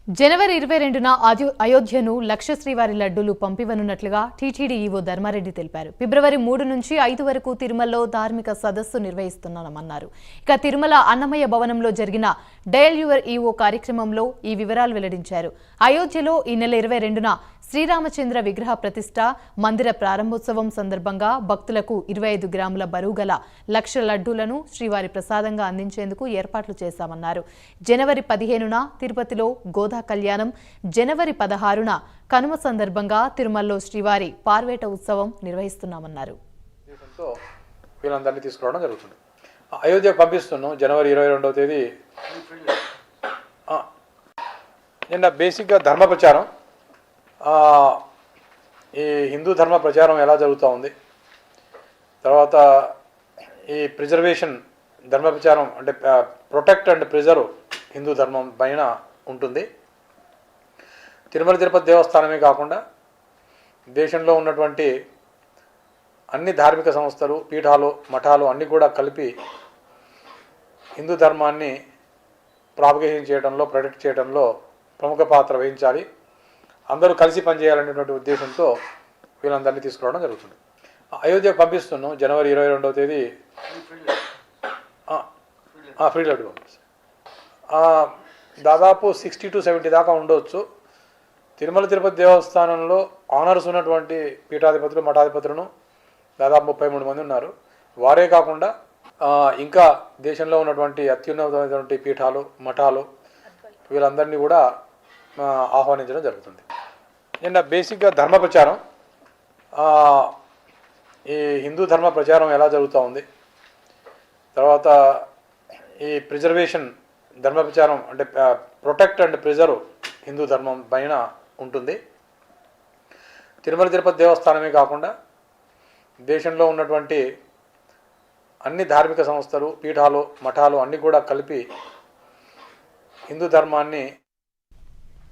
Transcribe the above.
జనవరి 22న అయోధ్యను లక్ష శ్రీవారి లడ్డూలు పంపివనున్నట్లుగా TTD EO Dharmareddy తెలిపారు. ఫిబ్రవరి 3 నుంచి 5 వరకు తిరుమలలో ధార్మిక సదస్సు నిర్వహిస్తున్నామన్నారు. ఇక తిరుమల అన్నమయ్య భవనంలో జరిగిన డయల్ యువర్ ఈవో కార్యక్రమంలో ఈ వివరాలు వెల్లడించారు. అయోధ్యలో ఈ నెల 22న శ్రీరామచంద్ర విగ్రహ ప్రతిష్ఠ, మందిర ప్రారంభోత్సవం సందర్భంగా భక్తులకు 25 గ్రాముల బరువుగల లక్ష లడ్డూలను శ్రీవారి ప్రసాదంగా అందించేందుకు ఏర్పాట్లు చేశామన్నారు. జనవరి 15న తిరుపతిలో గోదా కళ్యాణం, జనవరి 16న కనుమ సందర్భంగా తిరుమలలో శ్రీవారి పార్వేట ఉత్సవం నిర్వహిస్తున్నామన్నారు. వీళ్ళందరినీ తీసుకురావడం జరుగుతుంది. అయోధ్యకు పంపిస్తున్నాం. జనవరి 22వ తేదీ నిన్న బేసిక్గా ధర్మ ప్రచారం, ఈ హిందూ ధర్మ ప్రచారం ఎలా జరుగుతూ ఉంది, తర్వాత ఈ ప్రిజర్వేషన్ ధర్మ ప్రచారం అంటే ప్రొటెక్ట్ అండ్ ప్రిజర్వ్ హిందూ ధర్మం పైన ఉంటుంది. తిరుమల తిరుపతి దేవస్థానమే కాకుండా దేశంలో ఉన్నటువంటి అన్ని ధార్మిక సంస్థలు, పీఠాలు, మఠాలు అన్నీ కూడా కలిపి హిందూ ధర్మాన్ని ప్రాపగేషన్ చేయడంలో, ప్రొటెక్ట్ చేయడంలో ప్రముఖ పాత్ర వహించాలి, అందరూ కలిసి పనిచేయాలనేటువంటి ఉద్దేశంతో వీళ్ళందరినీ తీసుకురావడం జరుగుతుంది. అయోధ్యకు పంపిస్తున్నాం. జనవరి 22వ తేదీ ఫ్రీ లడ్డు పంపిస్తాం. దాదాపు 60 to 70 దాకా ఉండవచ్చు. తిరుమల తిరుపతి దేవస్థానంలో ఆనర్స్ ఉన్నటువంటి పీఠాధిపతులు, మఠాధిపతులను దాదాపు 33 మంది ఉన్నారు. వారే కాకుండా ఇంకా దేశంలో ఉన్నటువంటి అత్యున్నతమైనటువంటి పీఠాలు, మఠాలు వీళ్ళందరినీ కూడా ఆహ్వానించడం జరుగుతుంది. నిన్న బేసిక్గా ధర్మ ప్రచారం, ఈ హిందూ ధర్మ ప్రచారం ఎలా జరుగుతూ ఉంది, తర్వాత ఈ ప్రిజర్వేషన్ ధర్మ ప్రచారం అంటే ప్రొటెక్ట్ అండ్ ప్రిజర్వ్ హిందూ ధర్మం పైన ఉంటుంది. తిరుమల తిరుపతి దేవస్థానమే కాకుండా దేశంలో ఉన్నటువంటి అన్ని ధార్మిక సంస్థలు, పీఠాలు, మఠాలు అన్నీ కూడా కలిపి హిందూ ధర్మాన్ని